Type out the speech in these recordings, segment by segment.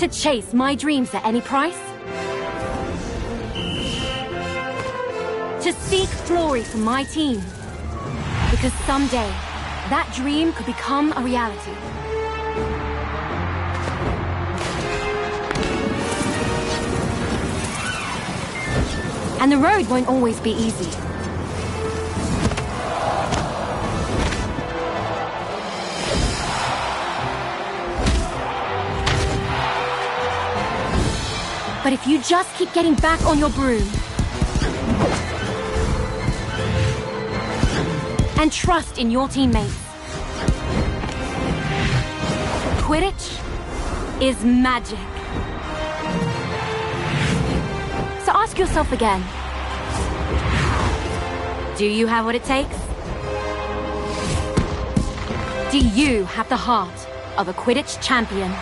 To chase my dreams at any price? To seek glory for my team? Because someday, that dream could become a reality. And the road won't always be easy. But if you just keep getting back on your broom and trust in your teammates, Quidditch is magic. So ask yourself again, do you have what it takes? Do you have the heart of a Quidditch champion?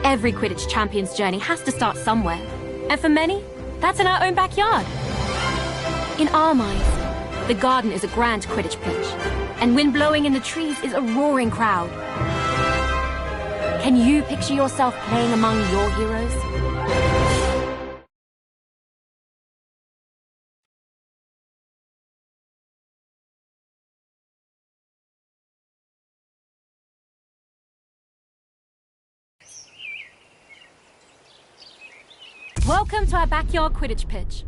Every Quidditch champion's journey has to start somewhere. And for many, that's in our own backyard. In our minds, the garden is a grand Quidditch pitch, and wind blowing in the trees is a roaring crowd. Can you picture yourself playing among your heroes? Welcome to our backyard Quidditch pitch.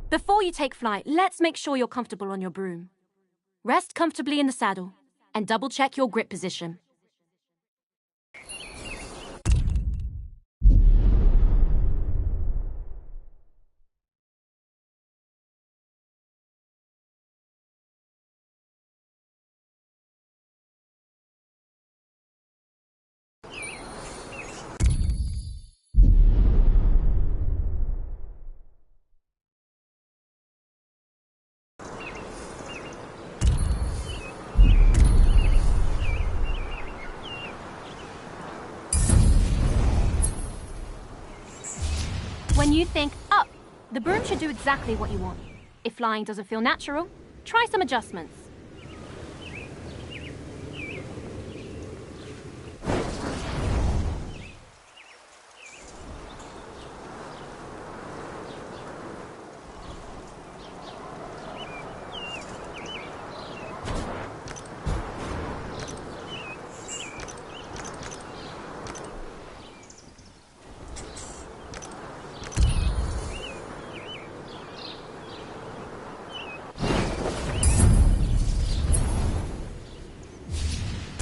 Before you take flight, let's make sure you're comfortable on your broom. Rest comfortably in the saddle and double-check your grip position. When you think up, the broom should do exactly what you want. If flying doesn't feel natural, try some adjustments.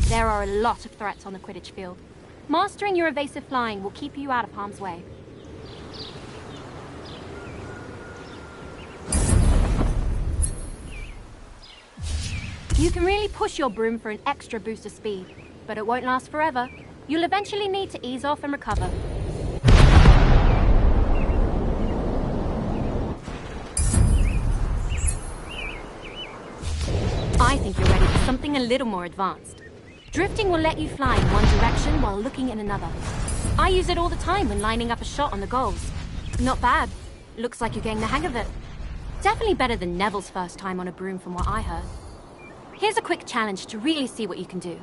There are a lot of threats on the Quidditch field. Mastering your evasive flying will keep you out of harm's way. You can really push your broom for an extra boost of speed, but it won't last forever. You'll eventually need to ease off and recover. I think you're ready for something a little more advanced. Drifting will let you fly in one direction while looking in another. I use it all the time when lining up a shot on the goals. Not bad. Looks like you're getting the hang of it. Definitely better than Neville's first time on a broom from what I heard. Here's a quick challenge to really see what you can do.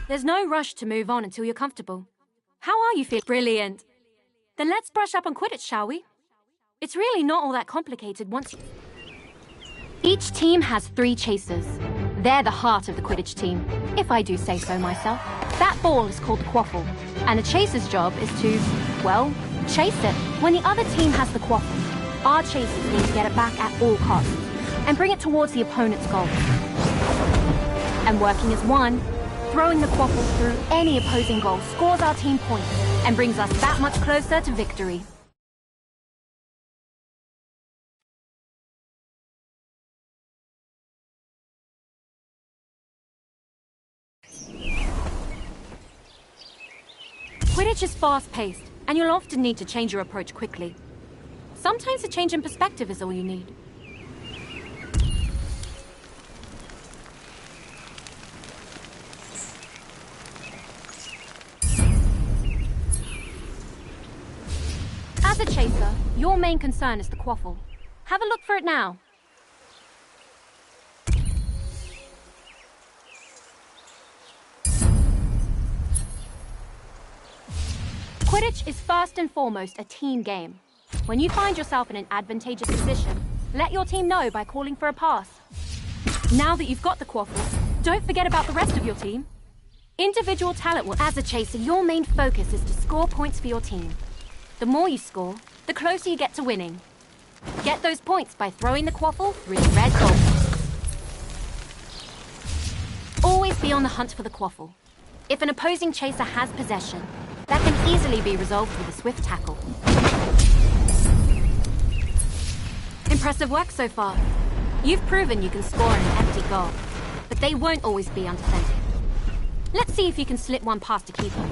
There's no rush to move on until you're comfortable. How are you feeling? Brilliant. Then let's brush up on Quidditch, shall we? It's really not all that complicated once you... Each team has 3 chasers. They're the heart of the Quidditch team, if I do say so myself. That ball is called the quaffle, and the chaser's job is to, well, chase it. When the other team has the quaffle, our chasers need to get it back at all costs, and bring it towards the opponent's goal. And working as one, throwing the quaffle through any opposing goal scores our team points and brings us that much closer to victory. Quidditch is fast-paced, and you'll often need to change your approach quickly. Sometimes a change in perspective is all you need. As a chaser, your main concern is the quaffle. Have a look for it now. Quidditch is first and foremost a team game. When you find yourself in an advantageous position, let your team know by calling for a pass. Now that you've got the quaffle, don't forget about the rest of your team. Individual talent will... As a chaser, your main focus is to score points for your team. The more you score, the closer you get to winning. Get those points by throwing the quaffle through the red goal. Always be on the hunt for the quaffle. If an opposing chaser has possession, that can easily be resolved with a swift tackle. Impressive work so far. You've proven you can score an empty goal, but they won't always be undefended. Let's see if you can slip one past a keeper.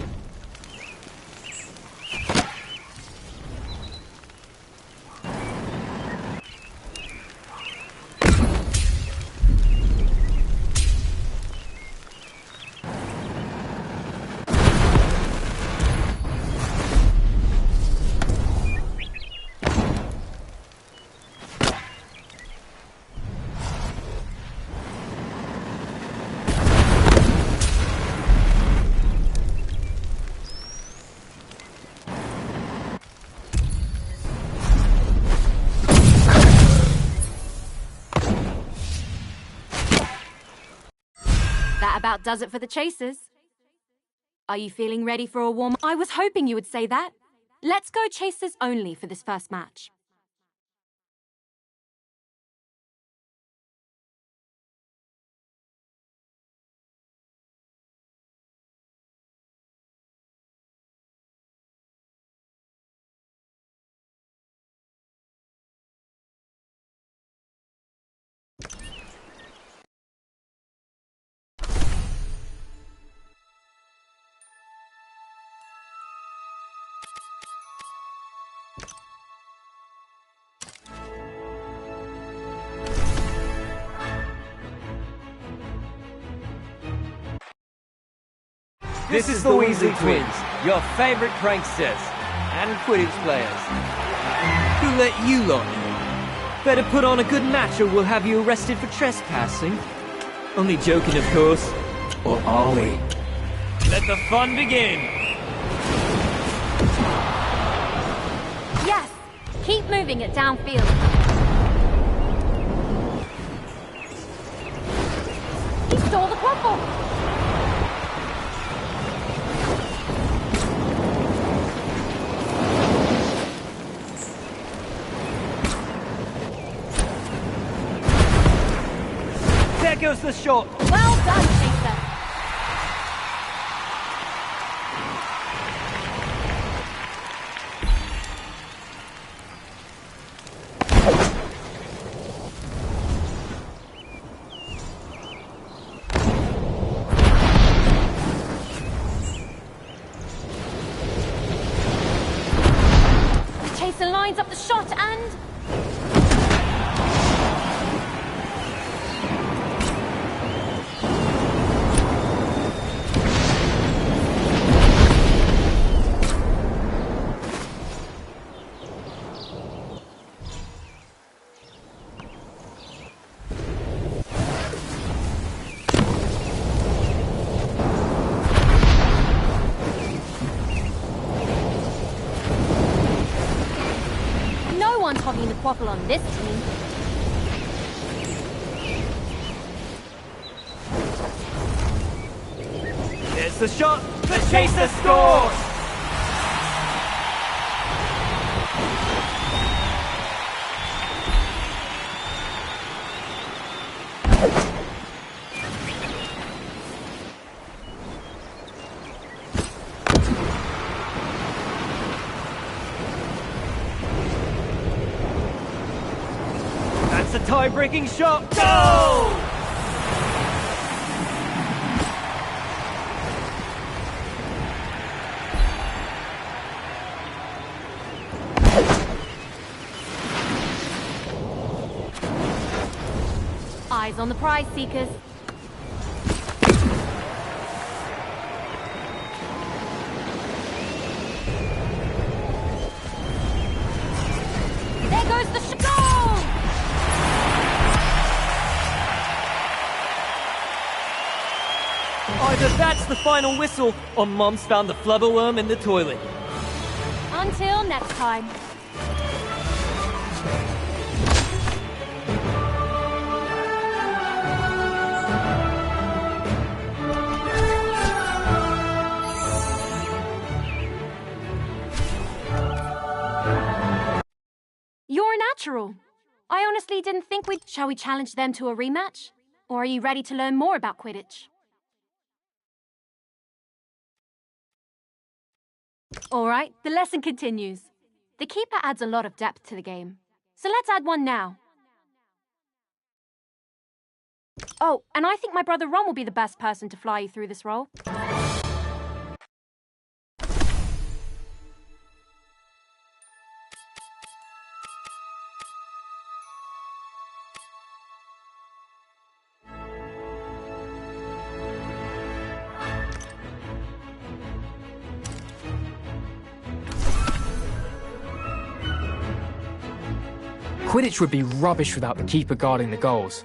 That about does it for the chasers. Are you feeling ready for a warm-up? I was hoping you would say that. Let's go chasers only for this first match. This is the Weasley Twins, your favorite pranksters and Quidditch players. Who let you lot in? Better put on a good match or we'll have you arrested for trespassing. Only joking, of course. Or are we? Let the fun begin! Yes! Keep moving it downfield. He stole the quaffle! There goes the shot! Well done, Chaser! The Chaser lines up the shot and... hogging the quaffle on this team. There's the shot! The Chaser scores! A tie-breaking shot. Goal! Eyes on the prize, Seekers. There goes the goal! Either that's the final whistle, or Mom's found the flubberworm in the toilet. Until next time. You're a natural. I honestly didn't think we'd... Shall we challenge them to a rematch? Or are you ready to learn more about Quidditch? Alright, the lesson continues. The keeper adds a lot of depth to the game. So let's add one now. Oh, and I think my brother Ron will be the best person to fly you through this role. Quidditch would be rubbish without the keeper guarding the goals.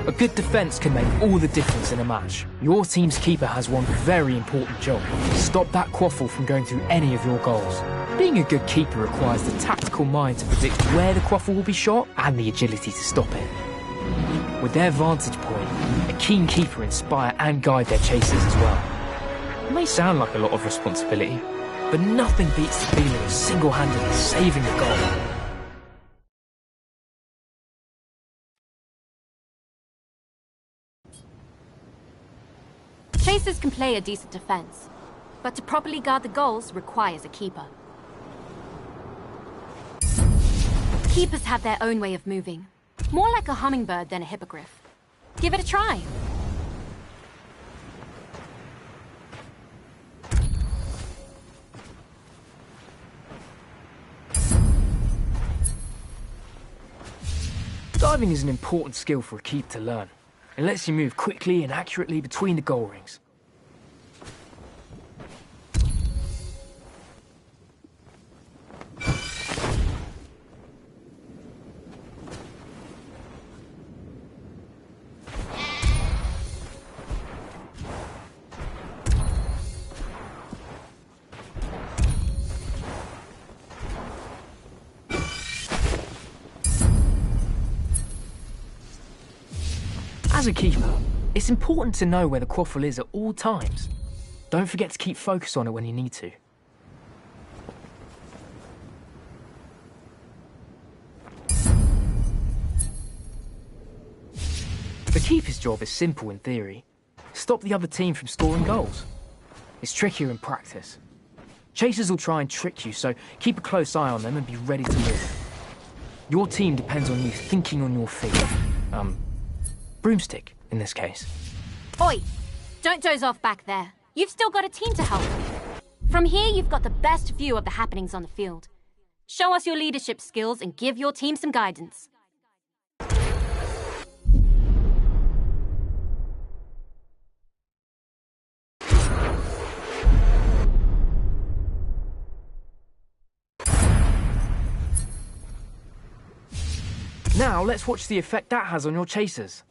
A good defence can make all the difference in a match. Your team's keeper has one very important job: stop that quaffle from going through any of your goals. Being a good keeper requires the tactical mind to predict where the quaffle will be shot and the agility to stop it. With their vantage point, a keen keeper inspire and guide their chasers as well. It may sound like a lot of responsibility, but nothing beats the feeling of single-handedly saving a goal. Chasers can play a decent defense, but to properly guard the goals requires a keeper. Keepers have their own way of moving, more like a hummingbird than a hippogriff. Give it a try. Diving is an important skill for a keeper to learn. It lets you move quickly and accurately between the goal rings. As a keeper, it's important to know where the quaffle is at all times. Don't forget to keep focus on it when you need to. The keeper's job is simple in theory. Stop the other team from scoring goals. It's trickier in practice. Chasers will try and trick you, so keep a close eye on them and be ready to move. Your team depends on you thinking on your feet. Broomstick, in this case. Oi! Don't doze off back there. You've still got a team to help. From here, you've got the best view of the happenings on the field. Show us your leadership skills and give your team some guidance. Now, let's watch the effect that has on your chasers.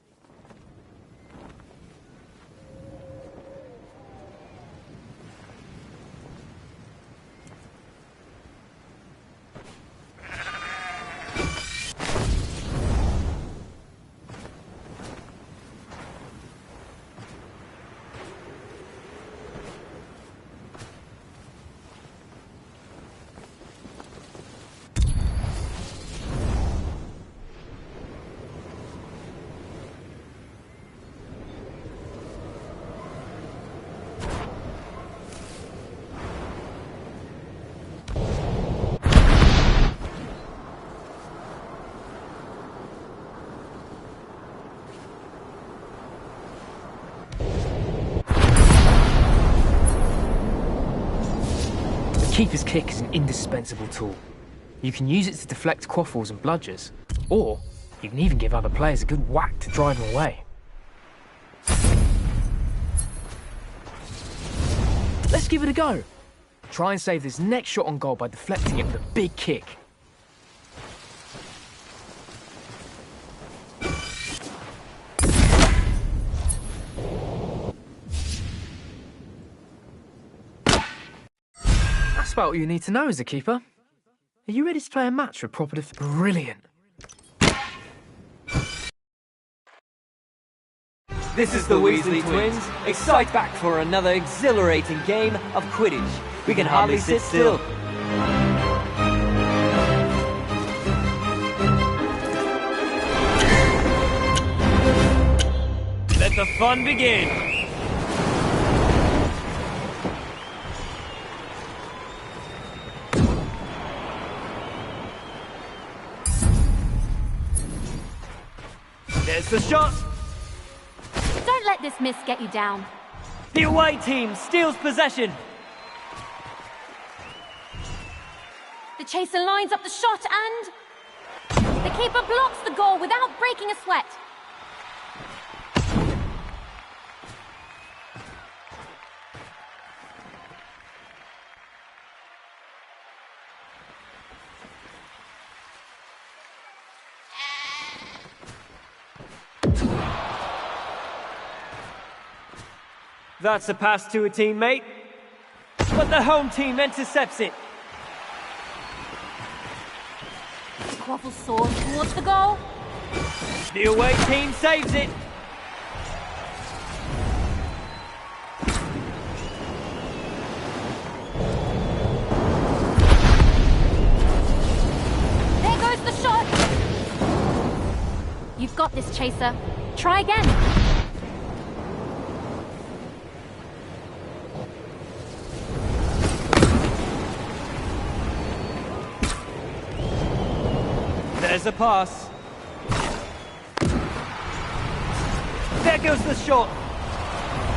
Keeper's kick is an indispensable tool. You can use it to deflect quaffles and bludgers, or you can even give other players a good whack to drive them away. Let's give it a go. Try and save this next shot on goal by deflecting it with a big kick. That's about what you need to know as a keeper. Are you ready to play a match with proper Brilliant. This is the Weasley Twins. Excite back for another exhilarating game of Quidditch. We can hardly sit still. Let the fun begin. There's the shot. Don't let this miss get you down. The away team steals possession. The chaser lines up the shot and... the keeper blocks the goal without breaking a sweat. That's a pass to a teammate, but the home team intercepts it. The quaffle soars towards the goal. The away team saves it. There goes the shot. You've got this, Chaser. Try again. There's a pass. There goes the shot.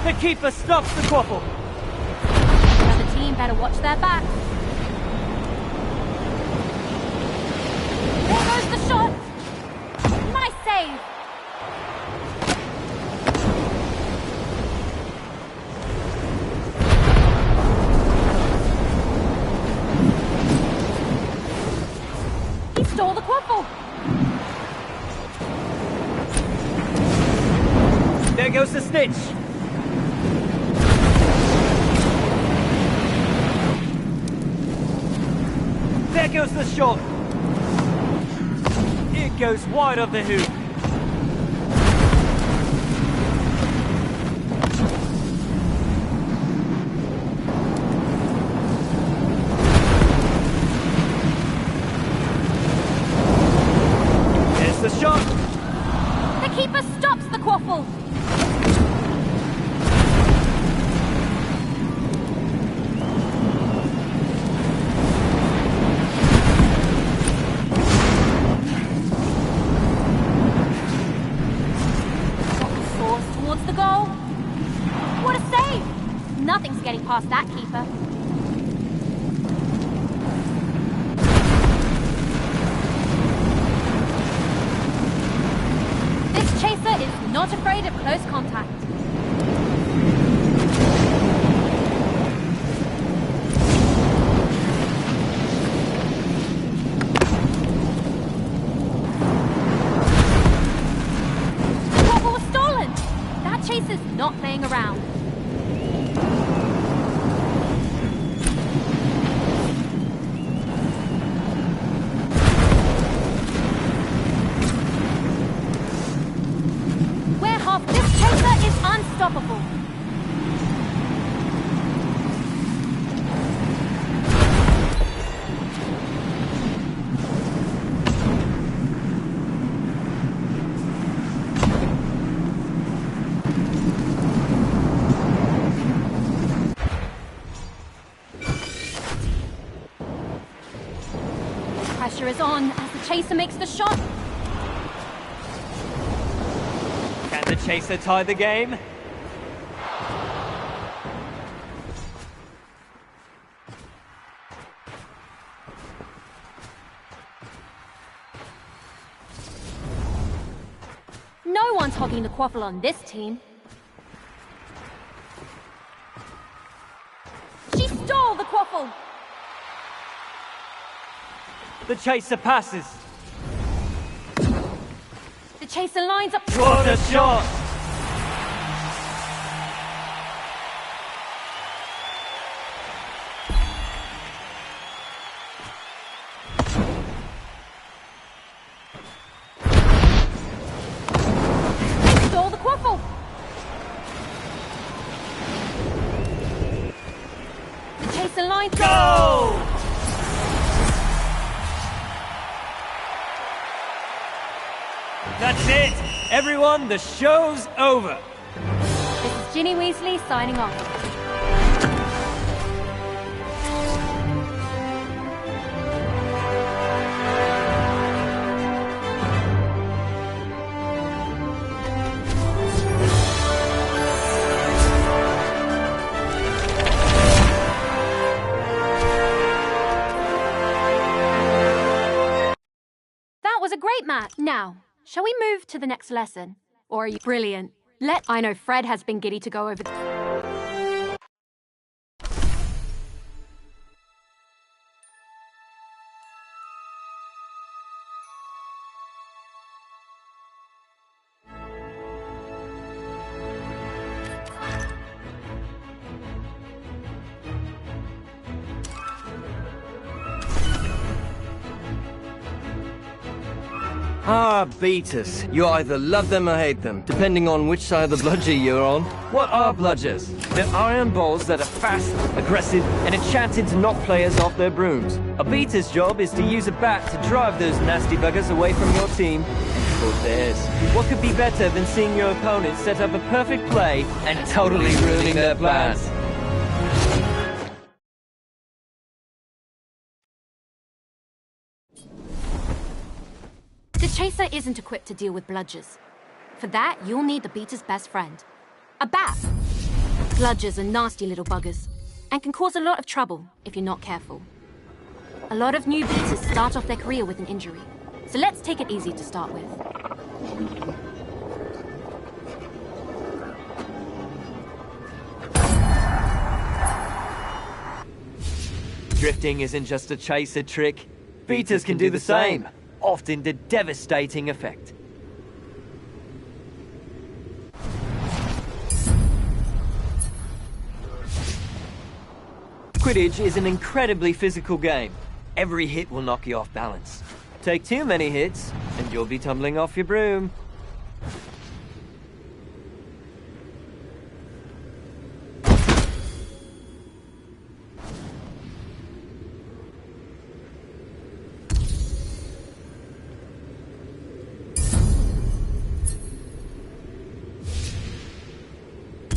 The keeper stops the quaffle. The other team better watch their back. There goes the shot. Nice save. He stole the quaffle. There goes the stitch. There goes the shot. It goes wide of the hoop. the shot! The keeper stops the quaffle! Soars towards the goal. What a save! Nothing's getting past that keeper. This chaser is not afraid of close contact. Quaffle was stolen! That chaser's not playing around. This chaser is unstoppable. Pressure is on as the chaser makes the shot. Can the chaser tie the game? No one's hogging the quaffle on this team. She stole the quaffle! The chaser passes. The chaser lines up. What a shot! Stole the quaffle. The chaser lines up. Go! That's it! Everyone, the show's over! This is Ginny Weasley signing off. That was a great match. Now, shall we move to the next lesson? Or are you brilliant? I know Fred has been giddy to go over. Ah, beaters. You either love them or hate them, depending on which side of the bludger you're on. What are bludgers? They're iron balls that are fast, aggressive, and enchanted to knock players off their brooms. A beater's job is to use a bat to drive those nasty buggers away from your team or theirs. What could be better than seeing your opponent set up a perfect play and totally ruining their plans? The chaser isn't equipped to deal with bludgers. For that, you'll need the beater's best friend, a bat. Bludgers are nasty little buggers and can cause a lot of trouble if you're not careful. A lot of new beaters start off their career with an injury, so let's take it easy to start with. Drifting isn't just a chaser trick. Beaters can do the same, often to devastating effect. Quidditch is an incredibly physical game. Every hit will knock you off balance. Take too many hits, and you'll be tumbling off your broom.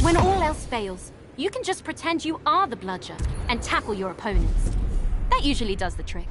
When all else fails, you can just pretend you are the bludger and tackle your opponents. That usually does the trick.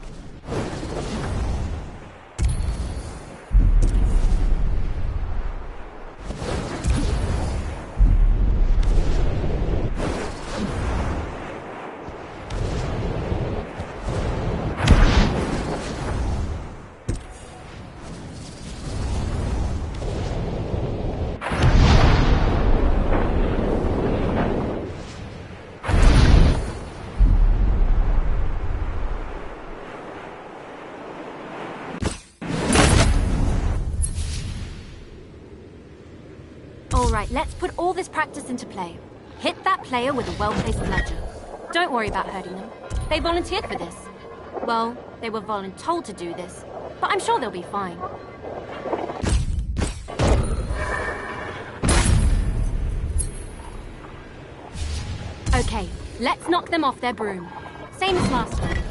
Alright, let's put all this practice into play. Hit that player with a well-placed bludger. Don't worry about hurting them. They volunteered for this. Well, they were voluntold to do this, but I'm sure they'll be fine. Okay, let's knock them off their broom. Same as last time.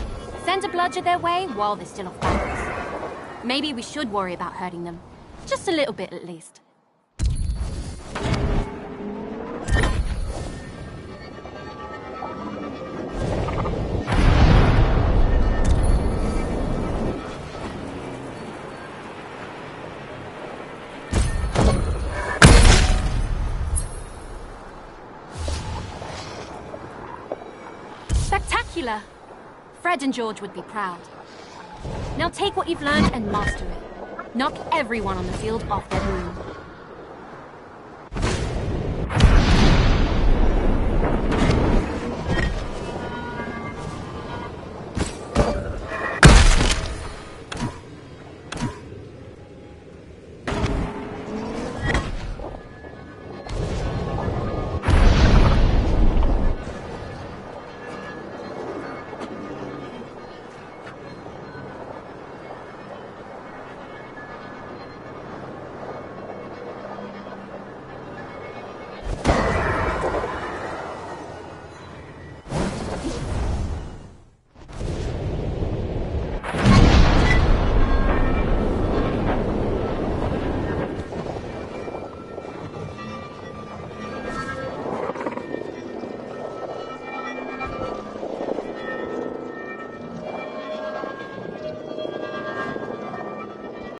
Send a bludger their way while they're still off balance. Maybe we should worry about hurting them. Just a little bit at least. Spectacular! Fred and George would be proud. Now take what you've learned and master it. Knock everyone on the field off their broom.